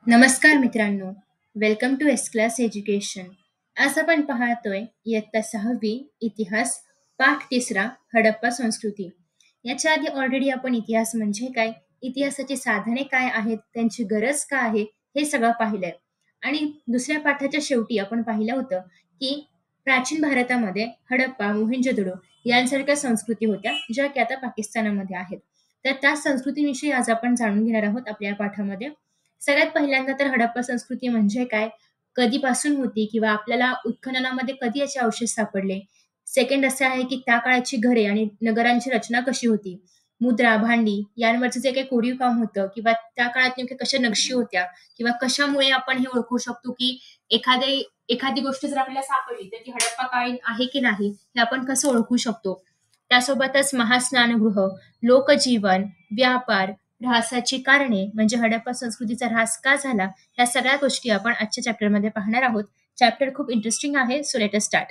नमस्कार मित्रांनो, welcome to S class education. आज आपण पाहतोय इयत्ता 6वी इतिहास पाठ 3 हडप्पा संस्कृती. याच्या आधी ऑलरेडी आपण इतिहास म्हणजे काय, इतिहासाची साधने काय आहेत, त्यांची गरज का आहे, हे सगळं पाहिलंय. आणि दुसऱ्या पाठाच्या शेवटी आपण पाहिलं होतं की प्राचीन भारतामध्ये हडप्पा, मोहेंजोदडो यांसारख्या संस्कृती होत्या, ज्या की आता पाकिस्तानामध्ये आहेत. तर त्या संस्कृतीविषयी आज आपण जाणून घेणार आहोत आपल्या पाठामध्ये. सगळ्यात पहिल्यांदा तर हडप्पा संस्कृती म्हणजे काय? कधीपासून होती किंवा आपल्याला उत्खननामध्ये कधी याचे अवशेष सापडले? सेकंड असं आहे की त्या काळाची घरे आणि नगरांची रचना कशी होती? मुद्रा, भांडी यांवरचं जे काही कोरीव काम होतं किंवा त्या काळात नेमक्या कशा नक्षी होत्या किंवा कशामुळे आपण हे ओळखू शकतो की एखादी गोष्ट जर आपल्याला सापडली तर ती हडप्पाकालीन आहे की नाही, हे आपण कसं ओळखू शकतो? त्यासोबतच महास्नानगृह, लोकजीवन, व्यापार, ऱ्हासाची कारणे म्हणजे हडप्पा संस्कृतीचा ऱ्हास का झाला, या सगळ्या गोष्टी आपण आजच्या चॅप्टरमध्ये पाहणार आहोत. चॅप्टर खूप इंटरेस्टिंग आहे, सो लेट अस स्टार्ट.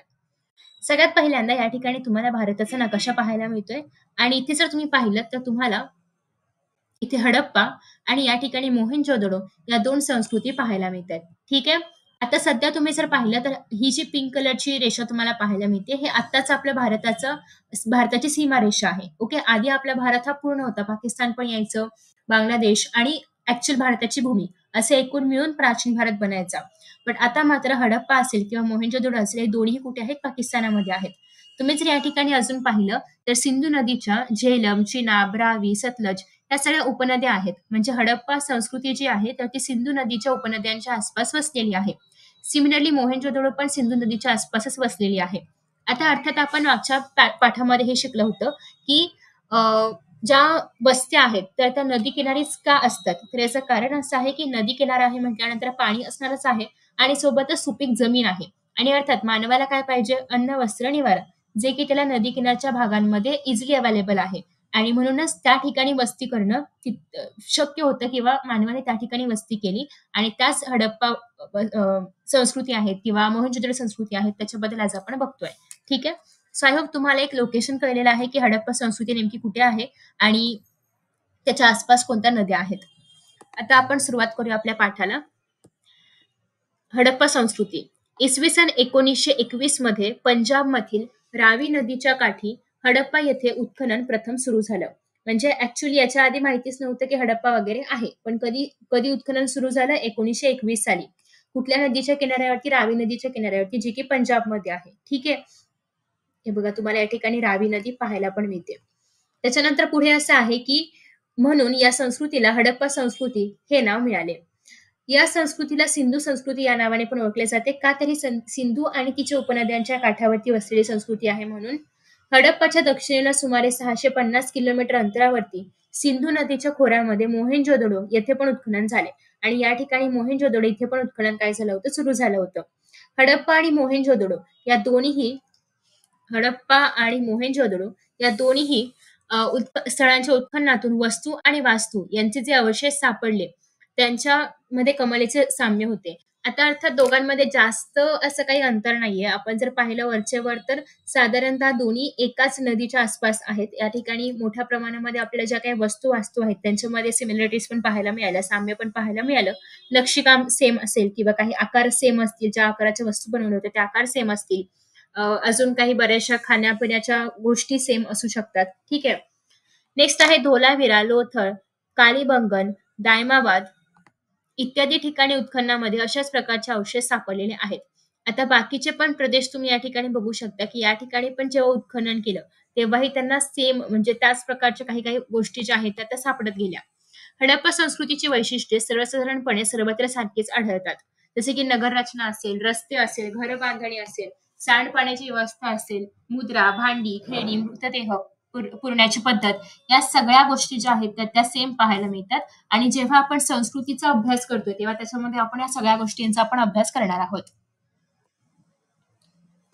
सगळ्यात पहिल्यांदा या ठिकाणी तुम्हाला भारताचा नकाशा पाहायला मिळतोय आणि इथे जर तुम्ही पाहिलं तर तुम्हाला इथे हडप्पा आणि या ठिकाणी मोहेंजोदडो या दोन संस्कृती पाहायला मिळतात. ठीक आहे. आता सध्या तुम्ही जर पाहिलं तर ही जी पिंक कलरची रेषा तुम्हाला पाहायला मिळते, हे आत्ताच आपल्या भारताची सीमारेषा आहे. ओके. आधी आपला भारत हा पूर्ण होता. पाकिस्तान पण यायचं, बांगलादेश आणि ऍक्च्युअल भारताची भूमी असे एकूण मिळून प्राचीन भारत बनायचा. पण आता मात्र हडप्पा असेल किंवा मोहेंजोदडो असेल, हे दोन्ही कुठे आहेत? पाकिस्तानामध्ये आहेत. तुम्ही जर या ठिकाणी अजून पाहिलं तर सिंधू नदीच्या झेलम, चिनाब, रावी, सतलज या सगळ्या उपनद्या आहेत. म्हणजे हडप्पा संस्कृती जी आहे तर ती सिंधू नदीच्या उपनद्यांच्या आसपास वसलेली आहे. सिमिलरली मोहेंजोदडो पण सिंधू नदीच्या आसपासच वसलेली आहे. आता अर्थात आपण मागच्या पाठामध्ये हे शिकलं होतं की अ, ज्या वस्त्या आहेत तर त्या नदी किनारीच का असतात? तर याचं कारण असं आहे की नदी किनारा आहे म्हटल्यानंतर पाणी असणारच आहे आणि सोबतच सुपीक जमीन आहे. आणि अर्थात मानवाला काय पाहिजे? अन्न, वस्त्र, निवारा, जे की त्याला नदी किनारच्या भागांमध्ये इझिली अवेलेबल आहे. आणि म्हणूनच त्या ठिकाणी वस्ती करणं शक्य होतं किंवा मानवाने त्या ठिकाणी वस्ती केली आणि त्याच हडप्पा संस्कृती आहेत किंवा मोहनजोदडो संस्कृती आहेत, त्याच्याबद्दल आज आपण बघतोय. ठीक आहे. सो आय होप तुम्हाला एक लोकेशन कळलेलं आहे की हडप्पा संस्कृती नेमकी कुठे आहे आणि त्याच्या आसपास कोणत्या नद्या आहेत. आता आपण सुरुवात करूया आपल्या पाठाला. हडप्पा संस्कृती इसवी सन 1921 मध्ये पंजाब मधील रावी नदीच्या काठी हडप्पा येथे उत्खनन प्रथम सुरू झालं. म्हणजे ऍक्च्युअली याच्या आधी माहितीच नव्हतं की हडप्पा वगैरे आहे. पण कधी कधी उत्खनन सुरू झालं? 1921 साली. कुठल्या नदीच्या किनाऱ्यावरती? रावी नदीच्या किनाऱ्यावरती, जी की पंजाबमध्ये आहे. ठीक आहे. हे बघा, तुम्हाला या ठिकाणी रावी नदी पाहायला पण मिळते. त्याच्यानंतर पुढे असं आहे की म्हणून या संस्कृतीला हडप्पा संस्कृती हे नाव मिळाले. या संस्कृतीला सिंधू संस्कृती या नावाने पण ओळखले जाते. का? तर ही सिंधू आणि तिच्या उपनद्यांच्या काठावरती वसलेली संस्कृती आहे म्हणून. हडप्पाच्या दक्षिणेला सुमारे 650 किलोमीटर अंतरावरती सिंधू नदीच्या खोऱ्यामध्ये मोहेंजोदडो येथे पण उत्खनन झाले आणि या ठिकाणी मोहेंजोदडो इथे पण उत्खनन काय झालं होतं? सुरू झालं होतं. हडप्पा आणि मोहेंजोदडो या दोन्हीही हडप्पा आणि मोहेंजोदडो या दोन्हीही स्थळांच्या उत्खननातून वस्तू आणि वास्तू यांचे जे अवशेष सापडले, त्यांच्यामध्ये कमालीचे साम्य होते. आता अर्थात दोघांमध्ये जास्त असं काही अंतर नाहीये. आपण जर पाहिलं वरचेवर तर साधारणतः दोन्ही एकाच नदीच्या आसपास आहेत. या ठिकाणी मोठ्या प्रमाणामध्ये आपल्याला ज्या काही वस्तू आहेत त्यांच्यामध्ये सिमिलरिटीज पण पाहायला मिळाल्या, साम्य पण पाहायला मिळालं. नक्षीकाम सेम असेल किंवा काही आकार सेम असतील, ज्या आकाराच्या वस्तू बनवल्या होत्या त्या आकार सेम असतील. अजून काही बऱ्याचशा खाण्यापिण्याच्या गोष्टी सेम असू शकतात. ठीक आहे. नेक्स्ट आहे धोलावीरा, लोथळ, कालीबंगन, दायमाबाद इत्यादी ठिकाणी उत्खननामध्ये अशाच प्रकारचे अवशेष सापडलेले आहेत. आता बाकीचे पण प्रदेश तुम्ही या ठिकाणी बघू शकता की या ठिकाणी पण जेव्हा उत्खनन केलं तेव्हाही त्यांना सेम म्हणजे त्याच प्रकारच्या काही काही गोष्टी ज्या आहेत त्या सापडत गेल्या. हडप्पा संस्कृतीची वैशिष्ट्ये सर्वसाधारणपणे सर्वत्र सारखीच आढळतात. जसे की नगर रचना असेल, रस्ते असेल, घर बांधणी असेल, सांडपाण्याची व्यवस्था असेल, मुद्रा, भांडी, खेळणी, मृतदेह पुरण्याची पद्धत, या सगळ्या गोष्टी ज्या आहेत त्या सेम पाहायला मिळतात. आणि जेव्हा आपण संस्कृतीचा अभ्यास करतोय तेव्हा त्याच्यामध्ये आपण या सगळ्या गोष्टींचा आपण अभ्यास करणार आहोत.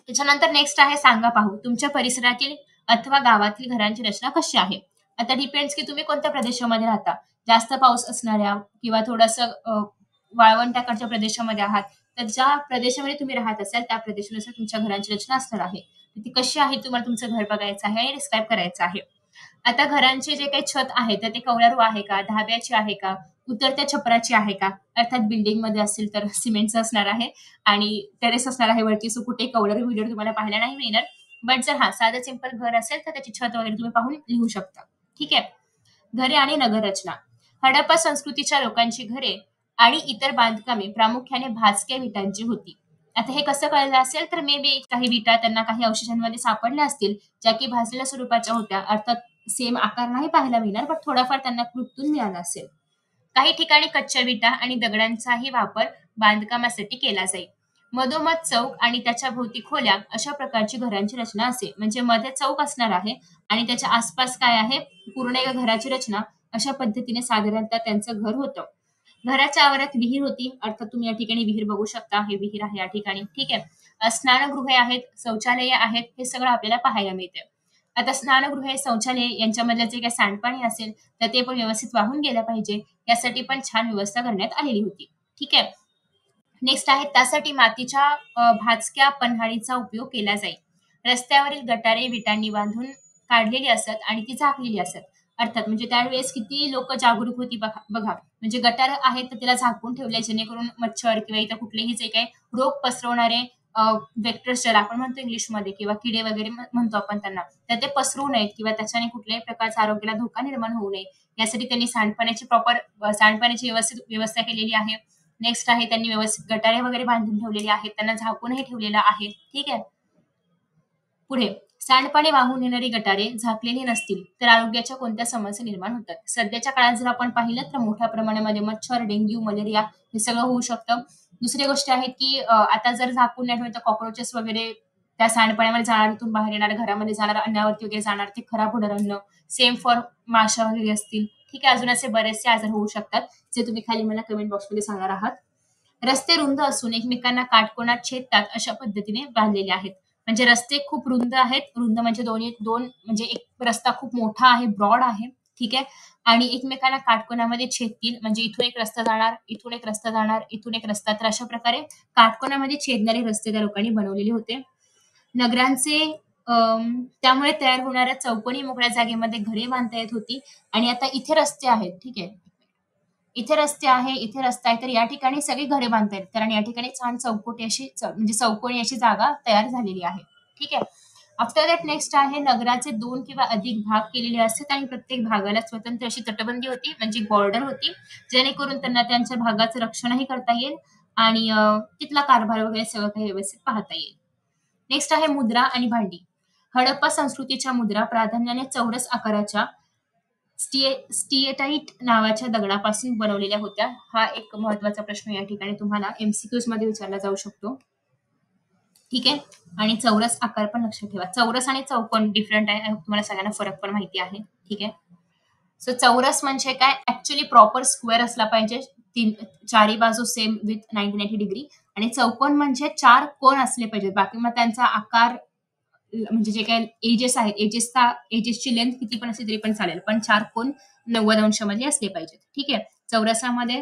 त्याच्यानंतर नेक्स्ट आहे सांगा पाहू तुमच्या परिसरातील अथवा गावातील घरांची रचना कशी आहे. आता डिपेंड्स की तुम्ही कोणत्या प्रदेशामध्ये राहता. जास्त पाऊस असणाऱ्या किंवा थोडंसं वाळवंटाकडच्या प्रदेशामध्ये आहात, तर ज्या प्रदेशामध्ये तुम्ही राहत असाल त्या प्रदेशानुसार तुमच्या घरांची रचना असणार आहे. ती कशी आहे तुम्हाला तुमचं घर बघायचं आहे आणि डिस्क्राईब करायचं आहे. आता घरांचे जे काही छत आहे तर ते कौलारू आहे का, धाब्याचे आहे का, उतरत्या छपराची आहे का? अर्थात बिल्डिंगमध्ये असेल तर सिमेंटचं असणार आहे आणि टेरेस असणार आहे वरती, सो कुठे कौलर बिल्डर तुम्हाला पाहायला नाही मिळणार. बट जर साधं सिंपल घर असेल तर त्याची छत वगैरे तुम्ही पाहून लिहू शकता. ठीक आहे. घरे आणि नगररचना. हडप्पा संस्कृतीच्या लोकांची घरे आणि इतर बांधकामे प्रामुख्याने भाजक्या विटांची होती. आता हे कसं कळलं असेल तर मे बी काही विटा त्यांना काही अवशेषांमध्ये सापडल्या असतील, ज्या की भाजलेल्या स्वरूपाच्या होत्या. अर्थात सेम आकार नाही पाहायला मिळणार, पण थोडाफार त्यांना कृतीतून मिळाला असेल. काही ठिकाणी कच्च्या विटा आणि दगडांचाही वापर बांधकामासाठी केला जाईल. मधोमध चौक आणि त्याच्या भोवती खोल्या अशा प्रकारची घरांची रचना असे. म्हणजे मध्ये चौक असणार आहे आणि त्याच्या आसपास काय आहे, पूर्ण एका घराची रचना. अशा पद्धतीने साधारणतः त्यांचं घर होतं. घराच्या आवारात विहीर होती. अर्थात तुम्ही या ठिकाणी विहीर बघू शकता. हे विहीर आहे या ठिकाणी. ठीक आहे. स्नानगृहे आहेत, शौचालये आहेत, हे सगळं आपल्याला पाहायला मिळतं. आता स्नानगृहे, शौचालय यांच्यामधलं जे काही सांडपाणी असेल तर ते पण व्यवस्थित वाहून गेलं पाहिजे, यासाठी पण छान व्यवस्था करण्यात आलेली होती. ठीक आहे. नेक्स्ट आहे, त्यासाठी मातीच्या भाजक्या पन्हाळीचा उपयोग केला जाईल. रस्त्यावरील गटारे विटांनी बांधून काढलेली असत आणि ती झाकलेली असत. अर्थात म्हणजे त्यावेळेस किती लोक जागरूक होती बघा बघा. म्हणजे गटार आहेत तर त्याला झाकून ठेवले, जेणेकरून मच्छर किंवा इतर कुठलेही जे काही रोग पसरवणारे वेक्टर्स ज्याला आपण म्हणतो इंग्लिशमध्ये, किंवा किडे वगैरे म्हणतो आपण त्यांना, तर ते पसरू नयेत किंवा त्याच्याने कुठल्याही प्रकारचा आरोग्याला धोका निर्माण होऊ नये, यासाठी त्यांनी सांडपाण्याची सांडपाण्याची व्यवस्थित व्यवस्था केलेली आहे. नेक्स्ट आहे, त्यांनी व्यवस्थित गटारे वगैरे बांधून ठेवलेले आहेत, त्यांना झाकूनही ठेवलेलं आहे. ठीक आहे. पुढे, सांडपाणी वाहून येणारी गटारे झाकलेली नसतील तर आरोग्याच्या कोणत्या समस्या निर्माण होतात. सध्याच्या काळात जर आपण पाहिलं तर मोठ्या प्रमाणामध्ये मच्छर, डेंग्यू, मलेरिया हे सगळं होऊ शकतं. दुसरी गोष्ट आहे की आता जर झाकून नाही ठेवलं तर कॉक्रोचेस वगैरे त्या सांडपाण्यामध्ये जाणार, इथून बाहेर येणार, घरामध्ये जाणार, अन्नावरती वगैरे जाणार, ते खराब होणार अन्न. सेम फॉर माशा वगैरे असतील. ठीक आहे. अजून असे बरेचसे आजार होऊ शकतात, जे तुम्ही खाली मला कमेंट बॉक्समध्ये सांगणार आहात. रस्ते रुंद असून एकमेकांना काटकोनात छेदतात अशा पद्धतीने बांधलेले आहेत. म्हणजे रस्ते खूप रुंद आहेत. रुंद म्हणजे दोन म्हणजे एक रस्ता खूप मोठा आहे, ब्रॉड आहे. ठीक आहे. आणि एकमेकांना काटकोनामध्ये छेदतील. म्हणजे इथून एक रस्ता जाणार, इथून एक रस्ता जाणार, इथून एक रस्ता. तर अशा प्रकारे काटकोनामध्ये छेदणारे रस्ते त्या लोकांनी बनवलेले होते. नगरांचे त्यामुळे तयार होणाऱ्या चौकोनी मोकळ्या जागेमध्ये घरे बांधता येत होती. आणि आता इथे रस्ते आहेत. ठीक आहे. इथे रस्ते आहे, इथे रस्ता आहे, तर या ठिकाणी सगळी घरे बांधता येतात. कारण या ठिकाणी छान चौकोटी अशी म्हणजे चौकोनी अशी जागा तयार झालेली आहे. ठीक आहे. आफ्टर दॅट नेक्स्ट आहे, नगराचे 2 किंवा अधिक भाग केलेले असतात आणि प्रत्येक भागाला स्वतंत्र अशी तटबंदी होती, म्हणजे बॉर्डर होती, जेणेकरून त्यांना त्यांच्या भागाचं रक्षणही करता येईल आणि तिथला कारभार वगैरे सगळं काही व्यवस्थित पाहता येईल. नेक्स्ट आहे मुद्रा आणि भांडी. हडप्पा संस्कृतीच्या मुद्रा प्राधान्याने चौरस आकाराच्या स्टिएटाईट नावाच्या दगडापासून बनवलेल्या होत्या. हा एक महत्वाचा प्रश्न या ठिकाणी तुम्हाला एमसीक्यूज मध्ये विचारला जाऊ शकतो. ठीक आहे. आणि चौरस आकार पण लक्षात ठेवा. चौरस आणि चौकोन डिफरंट आहे, तुम्हाला सगळ्यांना फरक पण माहिती आहे. ठीक आहे. सो चौरस म्हणजे काय, ऍक्च्युली प्रॉपर स्क्वेअर असला पाहिजे, चारी बाजू सेम विथ 90 डिग्री. आणि चौकोन म्हणजे 4 कोण असले पाहिजेत. बाकी मग त्यांचा आकार म्हणजे जे काही एजेस आहेत, एजेसची लेंथ किती पण असली तरी पण चालेल, पण 4 कोण 90 अंशामध्ये असले पाहिजेत. ठीक आहे. चौरसामध्ये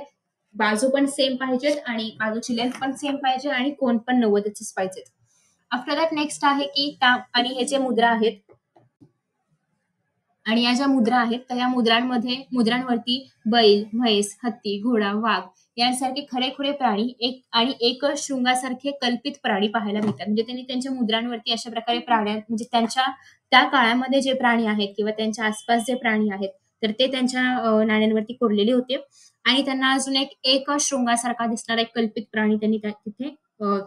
बाजू पण सेम पाहिजेत आणि बाजूची लेंथ पण सेम पाहिजे आणि कोण पण 90च पाहिजेत. आफ्टर दॅट नेक्स्ट आहे की आणि हे जे मुद्रा आहेत आणि या ज्या मुद्रा आहेत, तर या मुद्रांवरती बैल, म्हैस, हत्ती, घोडा, वाघ यांसारखे खरेखुरे प्राणी आणि एक शृंगासारखे कल्पित प्राणी पाहायला मिळतात. म्हणजे त्यांनी त्यांच्या मुद्रांवरती अशा प्रकारे म्हणजे त्यांच्या त्या काळामध्ये जे प्राणी आहेत किंवा त्यांच्या आसपास जे प्राणी आहेत, तर ते त्यांच्या नाण्यांवरती कोरलेले होते. आणि त्यांना अजून एक शृंगासारखा दिसणारा एक कल्पित प्राणी त्यांनी तिथे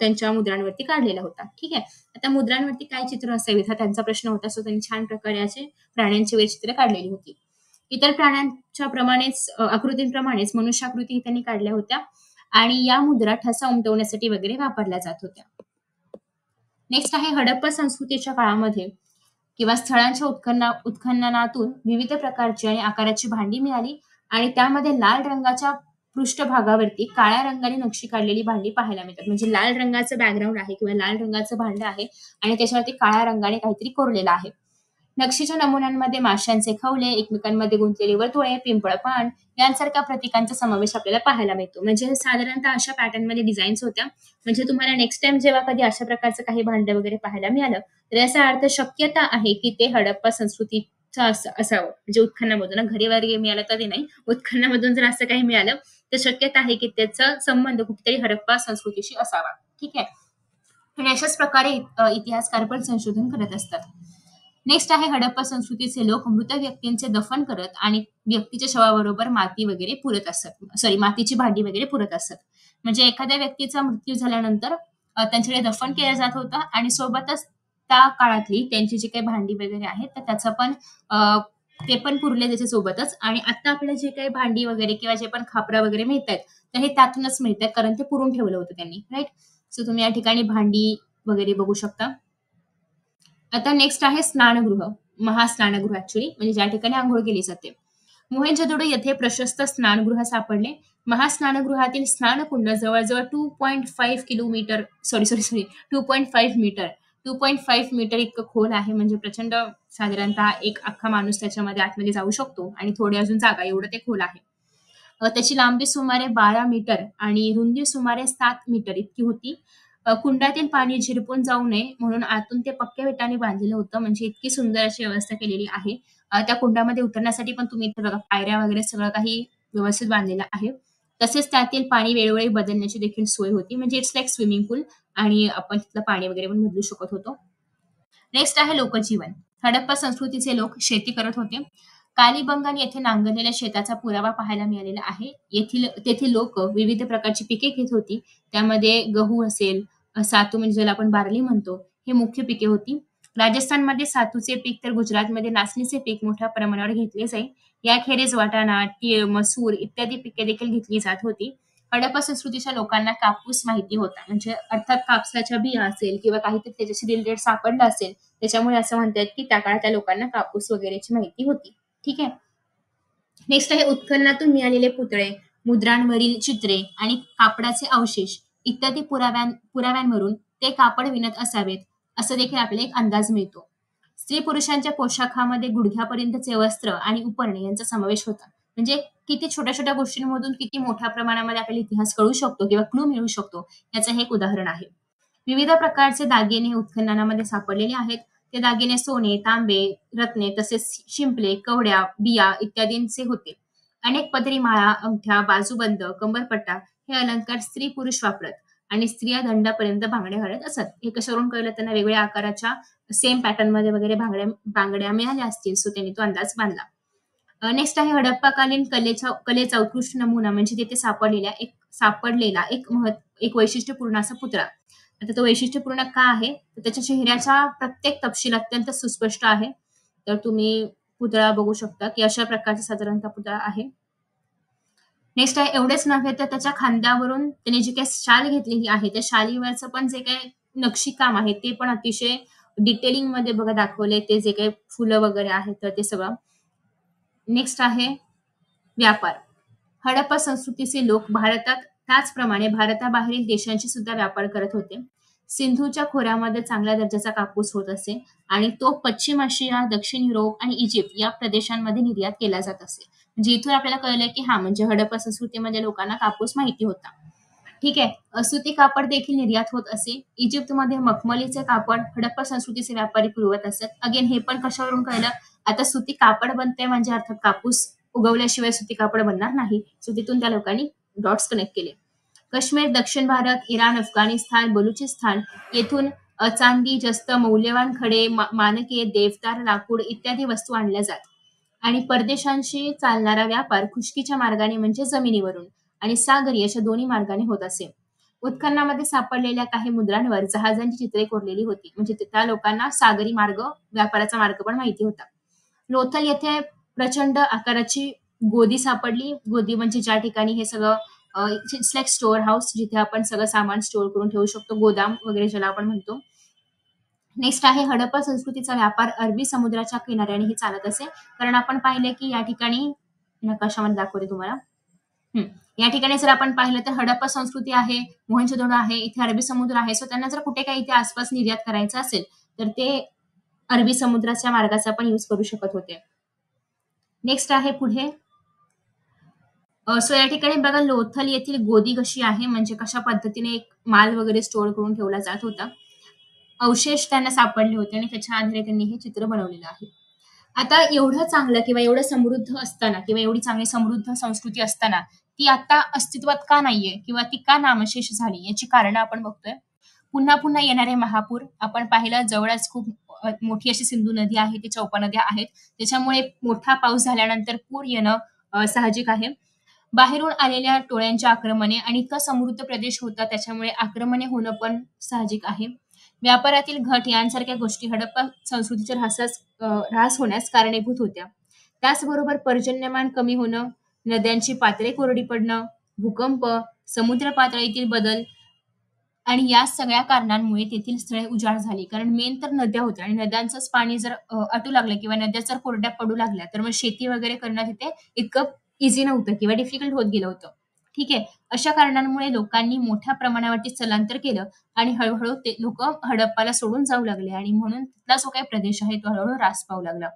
त्यांच्या मुद्रांवरती काढलेला होता. ठीक आहे. आता मुद्रांवरती काय चित्र असावीत हा त्यांचा प्रश्न होता. सो त्यांनी छान प्रकारे असे प्राण्यांची वैचित्र्य काढलेली होती. इतर प्राण्यांच्या प्रमाणेच आकृतींप्रमाणेच मनुष्याकृती त्यांनी काढल्या होत्या आणि या मुद्रा ठसा उमटवण्यासाठी वगैरे वापरल्या जात होत्या. नेक्स्ट आहे, हडप्पा संस्कृतीच्या काळामध्ये किंवा स्थळांच्या उत्खननातून विविध प्रकारची आणि आकाराची भांडी मिळाली आणि त्यामध्ये लाल रंगाच्या पृष्ठभागावरती काळ्या रंगाने नक्षी काढलेली भांडी पाहायला मिळतात. म्हणजे लाल रंगाचं बॅकग्राऊंड आहे किंवा लाल रंगाचं भांड आहे आणि त्याच्यावरती काळ्या रंगाने काहीतरी कोरलेलं आहे. नक्षीच्या नमुन्यांमध्ये माशांचे खवले, एकमेकांमध्ये गुंतलेली वर्तुळे, पिंपळ पान यांसारख्या प्रतीकांचा समावेश आपल्याला पाहायला मिळतो. म्हणजे साधारणतः अशा पॅटर्नमध्ये डिझाईन्स होत्या. म्हणजे तुम्हाला नेक्स्ट टाइम जेव्हा कधी अशा प्रकारचं काही भांड वगैरे पाहायला मिळालं तर याचा अर्थ शक्यता आहे की ते हडप्पा असावं. म्हणजे उत्खननामधून घरी वगैरे मिळालं तर ते नाही. उत्खननामधून जर असं काही मिळालं, तर शक्यता आहे की त्याचा संबंध कुठेतरी हडप्पा संस्कृतीशी असावा. ठीक आहे. आणि अशाच प्रकारे इतिहासकार पण संशोधन करत असतात. नेक्स्ट आहे हडप्पा संस्कृतीचे लोक मृत व्यक्तींचे दफन करत आणि व्यक्तीच्या शवाबरोबर माती वगैरे पुरत असतात. सॉरी, मातीची भांडी वगैरे पुरत असतात. म्हणजे एखाद्या व्यक्तीचा मृत्यू झाल्यानंतर त्यांच्याकडे दफन केलं जात होतं आणि सोबतच त्या काळातली त्यांची जी काही भांडी वगैरे आहेत तर त्याचं पण अ, ते पण पुरले त्याच्या सोबतच. आणि आता आपल्याला जे काही भांडी वगैरे किंवा जे पण खापरा वगैरे मिळतात तर हे त्यातूनच मिळतात, कारण ते पुरून ठेवलं होतं त्यांनी, राईट. सो तुम्ही या ठिकाणी भांडी वगैरे बघू शकता. आता नेक्स्ट आहे स्नानगृह, महास्नानगृह ऍक्च्युली, म्हणजे ज्या ठिकाणी आंघोळ केली जाते. मोहेंजोदडो येथे प्रशस्त स्नानगृह सापडले. महास्नानगृहातील स्नानकुंड जवळजवळ 2.5 kilometre, sorry sorry sorry 2.5 metre, 2.5 metre इतकं खोल आहे. म्हणजे प्रचंड, साधारणतः एक अख्खा माणूस त्याच्यामध्ये आतमध्ये जाऊ शकतो आणि थोडी अजून जागा, एवढं ते खोल आहे. त्याची लांबी सुमारे 12 मीटर आणि रुंदी सुमारे 7 मीटर इतकी होती. कुंडातील पाणी झिरपून जाऊ नये म्हणून आतून ते पक्क्या विटांनी बांधलेलं होतं. म्हणजे इतकी सुंदर अशी व्यवस्था केलेली आहे. त्या कुंडामध्ये उतरण्यासाठी पण तुम्ही इथे बघा पायऱ्या वगैरे सगळं काही व्यवस्थित बांधलेलं आहे. तसेच त्यातील पाणी वेळोवेळी बदलण्याची देखील सोय होती. म्हणजे इट्स लाइक स्विमिंग पूल, आणि आपण तिथलं पाणी वगैरे पण बदलू शकत होतो. नेक्स्ट आहे लोकजीवन. हडप्पा संस्कृतीचे लोक शेती करत होते. कालीबंगन येथे नांगरलेल्या शेताचा पुरावा पाहायला मिळालेला आहे. तेथील लोक विविध प्रकारची पिके घेत होती. त्यामध्ये गहू असेल, सातू म्हणजे ज्याला आपण बार्ली म्हणतो, हे मुख्य पिके होती. राजस्थानमध्ये सातूचे पीक तर गुजरातमध्ये नाचणीचे पीक मोठ्या प्रमाणावर घेतले जाई. याखेरीज वाटाणा, तीळ, मसूर इत्यादी पिके देखील घेतली जात होती. हडप्पा संस्कृतीच्या लोकांना कापूस माहिती होता. म्हणजे अर्थात कापसाच्या बिया असेल किंवा काहीतरी त्याच्याशी रिलेटेड सापडलं असेल, त्याच्यामुळे असं म्हणतात की त्या काळात त्या लोकांना कापूस वगैरेची माहिती होती. ठीक आहे. नेक्स्ट आहे उत्खननातून मिळालेले पुतळे, मुद्रांवरील चित्रे आणि कापडाचे अवशेष इत्यादी पुराव्यांवरून ते कापड विणत असावेत, असं देखील आपल्याला एक अंदाज मिळतो. स्त्री पुरुषांच्या पोशाखामध्ये गुडघ्यापर्यंतचे वस्त्र आणि उपरणे यांचा समावेश होता. म्हणजे किती छोट्या छोट्या गोष्टींमधून किती मोठ्या प्रमाणामध्ये आपल्याला इतिहास कळू शकतो किंवा क्लू मिळू शकतो, याचं हे एक उदाहरण आहे. विविध प्रकारचे दागिने उत्खननामध्ये सापडलेले आहेत. ते दागिने सोने, तांबे, रत्ने तसेच शिंपले, कवड्या, बिया इत्यादींचे होते. अनेक पदरी माळा, अंगठ्या, बाजूबंद, कंबरपट्टा हे अलंकार स्त्री पुरुष वापरत आणि स्त्रिया दंडापर्यंत बांगड्या घालत असत. हे कशावरून कळलं? त्यांना वेगवेगळ्या आकाराच्या सेम पॅटर्न मध्ये वगैरे बांगड्या मिळाल्या असतील, सो त्यांनी तो अंदाज बांधला. नेक्स्ट आहे हडप्पाकालीन कलेचा उत्कृष्ट नमुना म्हणजे तिथे सापडलेला एक वैशिष्ट्यपूर्ण असा पुतळा. आता तो वैशिष्ट्यपूर्ण का आहे? तर त्याच्या चेहऱ्याचा प्रत्येक तपशील अत्यंत सुस्पष्ट आहे. तर तुम्ही पुतळा बघू शकता की अशा प्रकारचा साधारणतः पुतळा आहे. नेक्स्ट आहे एवढेच नव्हे तर त्याच्या खांद्यावरून त्याने जी काही शाल घेतलेली आहे, त्या शालीवरचं पण जे काही नक्षीकाम आहे ते पण अतिशय डिटेलिंग मध्ये बघा दाखवले. ते जे काही फुलं वगैरे आहेत तर ते सगळं. नेक्स्ट आहे व्यापार. हडप्पा संस्कृतीचे लोक भारतात त्याचप्रमाणे भारताबाहेरील देशांशी सुद्धा व्यापार करत होते. सिंधूच्या खोऱ्यामध्ये चांगल्या दर्जाचा कापूस होत असे आणि तो पश्चिम आशिया, दक्षिण युरोप आणि इजिप्त या प्रदेशांमध्ये निर्यात केला जात असे. म्हणजे इथून आपल्याला कळलं की हा, म्हणजे हडप्पा संस्कृतीमध्ये लोकांना कापूस माहिती होता. ठीक आहे. सुती कापड देखील निर्यात होत असे. इजिप्तमध्ये मखमलीचे कापड हडप्पा संस्कृतीचे व्यापारी पुरवत असत. अगेन हे पण कशावरून कळलं? आता सुती कापड बनते म्हणजे अर्थात कापूस उगवल्याशिवाय सुती कापड बनणार नाही. सो तिथून त्या लोकांनी डॉट्स कनेक्ट केले. काश्मीर, दक्षिण भारत, इराण, अफगाणिस्तान, बलुचिस्तान येथून चांदी, जस्त, मौल्यवान खडे, मानके, देवदार, लाकूड इत्यादी वस्तू आणल्या जात आणि परदेशांशी चालणारा व्यापार खुष्कीच्या मार्गाने म्हणजे जमिनीवरून आणि सागरी अशा दोन्ही मार्गाने होत असे. उत्खननामध्ये सापडलेल्या काही मुद्रांवर जहाजांची चित्रे कोरलेली होती. म्हणजे त्या लोकांना सागरी मार्ग, व्यापाराचा मार्ग पण माहिती होता. लोथल येथे प्रचंड आकाराची गोदी सापडली. गोदी म्हणजे ज्या ठिकाणी हे सगळं इट्स लाईक स्टोअर हाऊस, जिथे आपण सगळं सामान स्टोअर करून ठेवू शकतो, गोदाम वगैरे ज्याला आपण म्हणतो. नेक्स्ट आहे हडप्पा संस्कृतीचा व्यापार अरबी समुद्राच्या किनाऱ्यानेही चालत असे. कारण आपण पाहिले की या ठिकाणी नकाशामध्ये दाखवते तुम्हाला. या ठिकाणी जर आपण पाहिलं तर हडप्पा संस्कृती आहे, मोहनजोदडो आहे, इथे अरबी समुद्र आहे. सो त्यांना जर कुठे काही इथे आसपास निर्यात करायचं असेल तर ते अरबी समुद्राच्या मार्गाचा पण यूज करू शकत होते. नेक्स्ट आहे पुढे. सो या ठिकाणी बघा लोथल येथील गोदी कशी आहे, म्हणजे कशा पद्धतीने एक माल वगैरे स्टोअर करून ठेवला जात होता. अवशेष त्यांना सापडले होते आणि त्याच्या आधारे त्यांनी हे चित्र बनवलेलं आहे. आता एवढं चांगलं किंवा एवढं समृद्ध असताना किंवा एवढी चांगली समृद्ध संस्कृती असताना ती आता अस्तित्वात का नाहीये किंवा ती का नामशेष झाली याची कारणं आपण बघतोय. पुन्हा पुन्हा येणारे महापूर आपण पाहिलं जवळच खूप मोठी अशी सिंधू नदी आहे, ती 14 नद्या आहेत. त्याच्यामुळे मोठा पाऊस झाल्यानंतर पूर येणं साहजिक आहे. बाहेरून आलेल्या टोळ्यांची आक्रमणे आणि इतका समृद्ध प्रदेश होता त्याच्यामुळे आक्रमणे होणं पण साहजिक आहे. व्यापारातील घट यांसारख्या गोष्टी हडप्पा संस्कृतीच्या ऱ्हास होण्यास कारणीभूत होत्या. त्याचबरोबर पर्जन्यमान कमी होणं, नद्यांची पात्रे कोरडी पडणं, भूकंप, समुद्र पातळीतील बदल आणि या सगळ्या कारणांमुळे तेथील स्थळे उजाड झाली. कारण मेन तर नद्या होत्या आणि नद्यांचंच पाणी जर आटू लागलं किंवा नद्या जर कोरड्या पडू लागल्या, तर मग शेती वगैरे करणं तिथे इतकं ईझी नव्हतं किंवा डिफिकल्ट होत गेलं होतं. ठीक आहे. अशा कारणांमुळे लोकांनी मोठ्या प्रमाणावरती स्थलांतर केलं आणि हळू ते लोकं हडप्पाला सोडून जाऊ लागले आणि म्हणून तिथला जो काही प्रदेश आहे तो हळू ऱ्हास पावू लागला.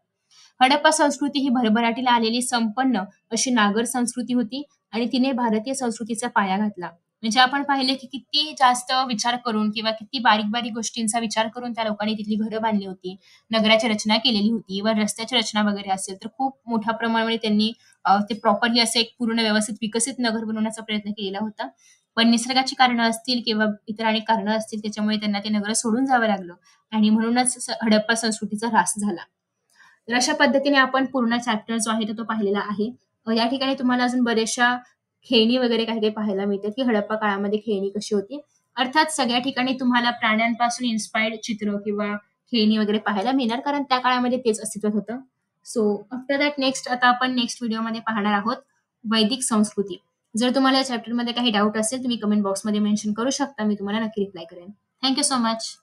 हडप्पा संस्कृती ही भरभराटीला आलेली संपन्न अशी नागर संस्कृती होती आणि तिने भारतीय संस्कृतीचा पाया घातला. म्हणजे आपण पाहिले की किती जास्त विचार करून किंवा किती बारीक-बारीक गोष्टींचा विचार करून त्या लोकांनी तिथली घरं बांधली होती. नगराची रचना केलेली होती व रस्त्याची रचना वगैरे असेल तर खूप मोठ्या प्रमाणामध्ये त्यांनी ते प्रॉपरली असं एक पूर्ण व्यवस्थित विकसित नगर बनवण्याचा प्रयत्न केलेला होता. पण निसर्गाची कारणं असतील किंवा इतर अनेक कारणं असतील त्याच्यामुळे त्यांना ते नगरं सोडून जावं लागलं आणि म्हणूनच हडप्पा संस्कृतीचा ऱ्हास झाला. तर अशा पद्धतीने आपण पूर्ण चॅप्टर जो आहे तो पाहिलेला आहे. या ठिकाणी तुम्हाला अजून बऱ्याचशा खेळणी वगैरे काही-काही पाहायला मिळतात, की हडप्पा काळामध्ये खेळणी कशी होती. अर्थात सगळ्या ठिकाणी तुम्हाला प्राण्यांपासून इन्स्पायर्ड चित्र किंवा खेळणी वगैरे पाहायला मिळणार, कारण त्या काळामध्ये तेच अस्तित्वात होतं. सो आफ्टर दॅट नेक्स्ट आता आपण नेक्स्ट व्हिडिओमध्ये पाहणार आहोत वैदिक संस्कृती. जर तुम्हाला या चॅप्टरमध्ये काही डाऊट असेल, तुम्ही कमेंट बॉक्समध्ये मेन्शन करू शकता. मी तुम्हाला नक्की रिप्लाय करेन. Thank so much.